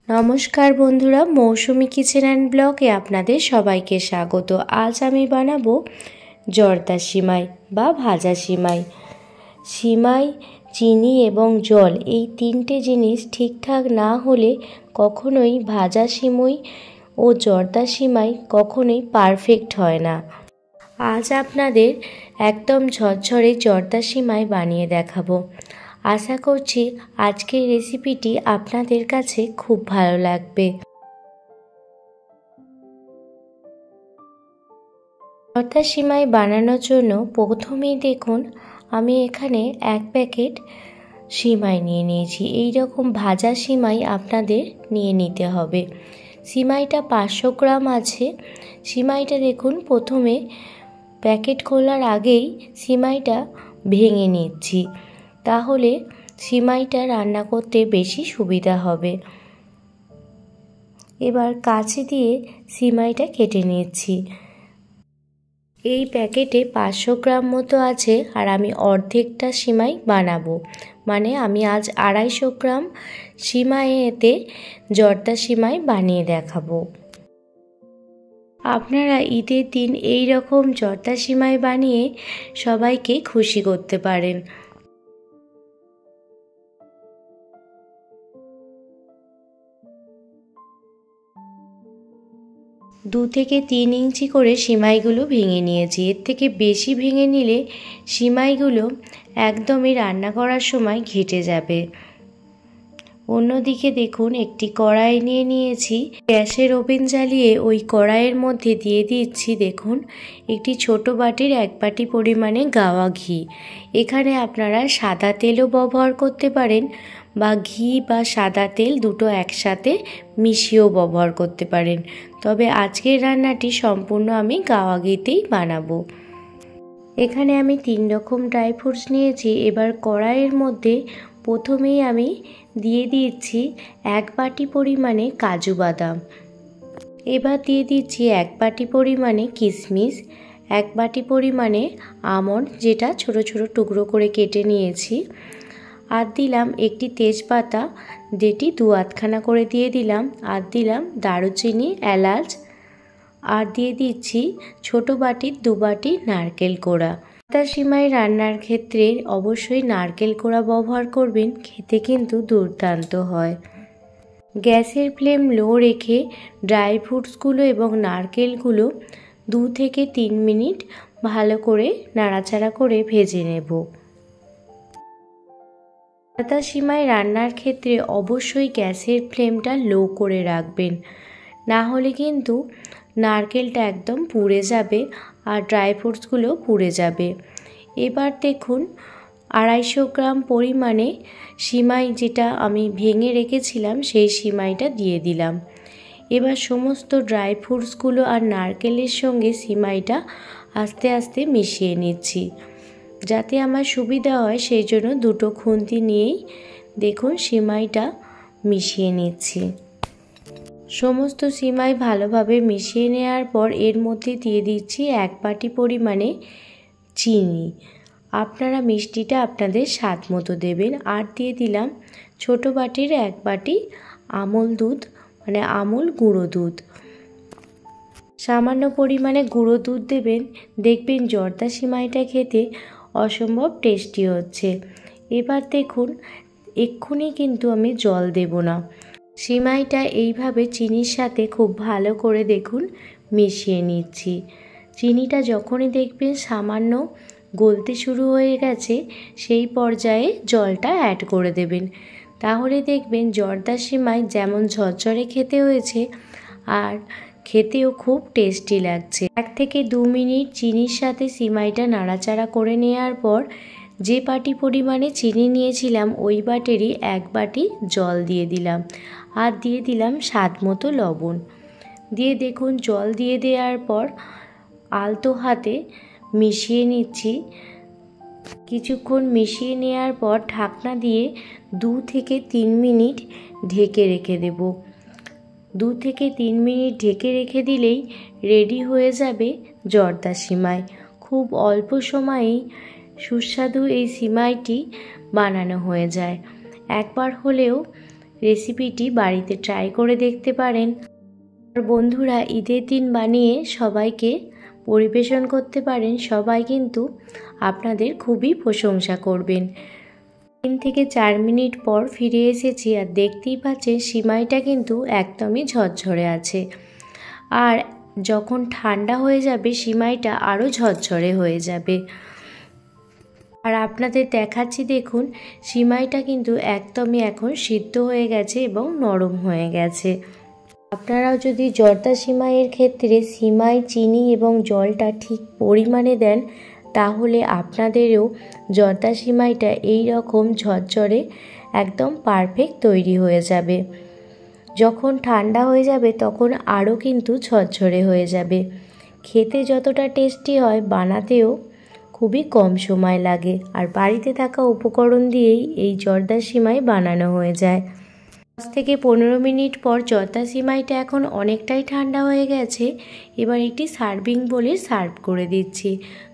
নমস্কার বন্ধুরা, মৌসুমি kitchen and ব্লগে আপনাদের সবাইকে স্বাগত। আজ আমি বানাবো জর্দা সিমাই বা ভাজা সিমাই। সিমাই, চিনি এবং জল এই তিনটে জিনিস ঠিকঠাক না হলে কখনোই ভাজা সিমাই ও জর্দা সিমাই কখনোই পারফেক্ট হয় না। আজ আপনাদের একদম ঝরঝরে জর্দা সিমাই বানিয়ে দেখাবো। আশা করছি আজকের রেসিপিটি আপনাদের কাছে খুব ভালো লাগবে। জর্দা সিমাই বানানোর জন্য প্রথমেই দেখুন আমি এখানে 1 প্যাকেট সিমাই নিয়ে নিয়েছি। এই রকম ভাজা সিমাই আপনাদের নিয়ে নিতে হবে। সিমাইটা 500 গ্রাম আছে। সিমাইটা দেখুন প্রথমে প্যাকেট খোলার আগেই সিমাইটা ভেঙে নিচ্ছি, তাহলে সিমাইটা রান্না করতে বেশি সুবিধা হবে। এবার কাঁচি দিয়ে সিমাইটা কেটে নিচ্ছি। এই প্যাকেটে 500 গ্রাম মতো আছে আর আমি অর্ধেকটা সিমাই বানাবো, মানে আমি আজ 250 গ্রাম সিমাইতে জর্দা সিমাই বানিয়ে দেখাবো। আপনারা ঈদের দিন এই রকম জর্দা সিমাই বানিয়ে সবাইকে খুশি করতে পারেন। দু থেকে 3 ইঞ্চি করে সিমাইগুলো ভেঙে নিয়েছি। এর থেকে বেশি ভেঙে নিলে সিমাইগুলো একদমই রান্না করার সময় ঘেটে যাবে। অন্যদিকে দেখুন একটি কড়াই নিয়ে নিয়েছি। গ্যাসের ওভেন জ্বালিয়ে ওই কড়াইয়ের মধ্যে দিয়ে দিচ্ছি দেখুন একটি ছোট বাটির 1 বাটি পরিমাণে গাওয়া ঘি। এখানে আপনারা সাদা তেলও ব্যবহার করতে পারেন বা ঘি বা সাদা তেল দুটো একসাথে মিশিয়েও ব্যবহার করতে পারেন, তবে আজকের রান্নাটি সম্পূর্ণ আমি গাওয়া ঘিতেই বানাবো। এখানে আমি 3 রকম ড্রাই ফ্রুটস নিয়েছি। এবার কড়াইয়ের মধ্যে প্রথমেই আমি দিয়ে দিচ্ছি 1 বাটি পরিমাণে কাজু বাদাম। এবার দিয়ে দিচ্ছি 1 বাটি পরিমাণে কিশমিশ, 1 বাটি পরিমাণে আমন্ড যেটা ছোট ছোট টুকরো করে কেটে নিয়েছি, আর দিলাম একটি তেজপাতা যেটি 2 আধখানা করে দিয়ে দিলাম, আর দিলাম দারুচিনি, এলাচ, আর দিয়ে দিচ্ছি ছোট বাটির 2 বাটি নারকেল কোড়া। জর্দা সিমাই রান্নার ক্ষেত্রে অবশ্যই নারকেল কোড়া ব্যবহার করবেন, খেতে কিন্তু দুর্দান্ত হয়। গ্যাসের ফ্লেম লো রেখে ড্রাই ফ্রুটসগুলো এবং নারকেলগুলো 2 থেকে 3 মিনিট ভালো করে নাড়াচাড়া করে ভেজে নেব। জর্দা সিমাই রান্নার ক্ষেত্রে অবশ্যই গ্যাসের ফ্লেমটা লো করে রাখবেন, না হলে কিন্তু নারকেলটা একদম পুড়ে যাবে আর ড্রাই ফ্রুটসগুলো পুড়ে যাবে। এবার দেখুন 250 গ্রাম পরিমাণে সিমাই যেটা আমি ভেঙে রেখেছিলাম সেই সিমাইটা দিয়ে দিলাম। এবার সমস্ত ড্রাই ফ্রুটসগুলো আর নারকেলের সঙ্গে সিমাইটা আস্তে আস্তে মিশিয়ে নিচ্ছি। যাতে আমার সুবিধা হয় সেই জন্য দুটো খুন্তি নিয়েই দেখুন সিমাইটা মিশিয়ে নিচ্ছি। সমস্ত সিমাই ভালোভাবে মিশিয়ে নেওয়ার পর এর মধ্যে দিয়ে দিচ্ছি 1 বাটি পরিমাণে চিনি। আপনারা মিষ্টিটা আপনাদের স্বাদ মতো দেবেন। আর দিয়ে দিলাম ছোট বাটির 1 বাটি আমুল দুধ, মানে আমুল গুঁড়ো দুধ। সামান্য পরিমাণে গুঁড়ো দুধ দেবেন, দেখবেন জর্দা সিমাইটা খেতে অসম্ভব টেস্টি হচ্ছে। এবার দেখুন এক্ষুনি কিন্তু আমি জল দেব না। সিমাইটা এইভাবে চিনির সাথে খুব ভালো করে দেখুন মিশিয়ে নিচ্ছি। চিনিটা যখনই দেখবেন সামান্য গলতে শুরু হয়ে গেছে সেই পর্যায়ে জলটা অ্যাড করে দেবেন, তাহলে দেখবেন জর্দা সিমাই যেমন ঝরঝরে খেতে হয়েছে আর খেতেও খুব টেস্টি লাগছে। 1 থেকে 2 মিনিট চিনির সাথে সিমাইটা নাড়াচাড়া করে নেওয়ার পর যে বাটি পরিমাণে চিনি নিয়েছিলাম ওই বাটিরই 1 বাটি জল দিয়ে দিলাম, আর দিয়ে দিলাম স্বাদ মতো লবণ। দিয়ে দেখুন জল দিয়ে দেওয়ার পর আলতো হাতে মিশিয়ে নিচ্ছি। কিছুক্ষণ মিশিয়ে নেওয়ার পর ঢাকনা দিয়ে 2 থেকে 3 মিনিট ঢেকে রেখে দেব। 2 থেকে 3 মিনিট ঢেকে রেখে দিলেই রেডি হয়ে যাবে জর্দা সিমাই। খুব অল্প সময়েই সুস্বাদু এই সিমাইটি বানানো হয়ে যায়। একবার হলেও রেসিপিটি বাড়িতে ট্রাই করে দেখতে পারেন। আর বন্ধুরা ঈদের দিন বানিয়ে সবাইকে পরিবেশন করতে পারেন, সবাই কিন্তু আপনাদের খুবই প্রশংসা করবেন। 3 থেকে 4 মিনিট পর ফিরে এসেছি আর দেখতেই পাচ্ছেন সিমাইটা কিন্তু একদমই ঝরঝরে আছে। আর যখন ঠান্ডা হয়ে যাবে সিমাইটা আরও ঝরঝরে হয়ে যাবে। আর আপনাদের দেখাচ্ছি দেখুন সিমাইটা কিন্তু একদমই এখন সিদ্ধ হয়ে গেছে এবং নরম হয়ে গেছে। আপনারাও যদি জর্দা সিমাইয়ের ক্ষেত্রে সিমাই, চিনি এবং জলটা ঠিক পরিমাণে দেন তাহলে আপনাদেরও জর্দা সিমাইটা এই রকম ঝরঝরে একদম পারফেক্ট তৈরি হয়ে যাবে। যখন ঠান্ডা হয়ে যাবে তখন আরও কিন্তু ঝরঝরে হয়ে যাবে। খেতে যতটা টেস্টি হয় বানাতেও খুবই কম সময় লাগে। আর বাড়িতে থাকা উপকরণ দিয়েই এই জর্দা সিমাই বানানো হয়ে যায়। 10 থেকে 15 মিনিট পর জর্দা সিমাইটা এখন অনেকটাই ঠান্ডা হয়ে গেছে। এবার একটি সার্ভিং বোলে সার্ভ করে দিচ্ছি।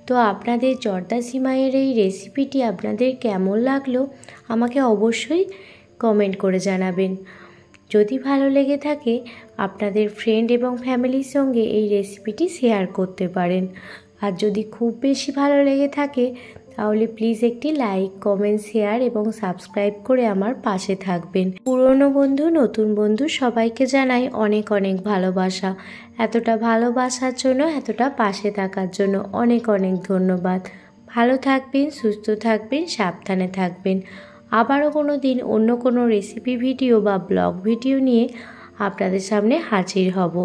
তো আপনাদের জর্দা সিমাইয়ের এই রেসিপিটি আপনাদের কেমন লাগলো আমাকে অবশ্যই কমেন্ট করে জানাবেন। যদি ভালো লেগে থাকে আপনাদের ফ্রেন্ড এবং ফ্যামিলির সঙ্গে এই রেসিপিটি শেয়ার করতে পারেন। আর যদি খুব বেশি ভালো লেগে থাকে তাহলে প্লিজ একটি লাইক, কমেন্ট, শেয়ার এবং সাবস্ক্রাইব করে আমার পাশে থাকবেন। পুরনো বন্ধু, নতুন বন্ধু সবাইকে জানাই অনেক অনেক ভালোবাসা। এতটা ভালোবাসার জন্য, এতটা পাশে থাকার জন্য অনেক অনেক ধন্যবাদ। ভালো থাকবেন, সুস্থ থাকবেন, সাবধানে থাকবেন। আবারও কোনো দিন অন্য কোনো রেসিপি ভিডিও বা ব্লগ ভিডিও নিয়ে আপনাদের সামনে হাজির হব।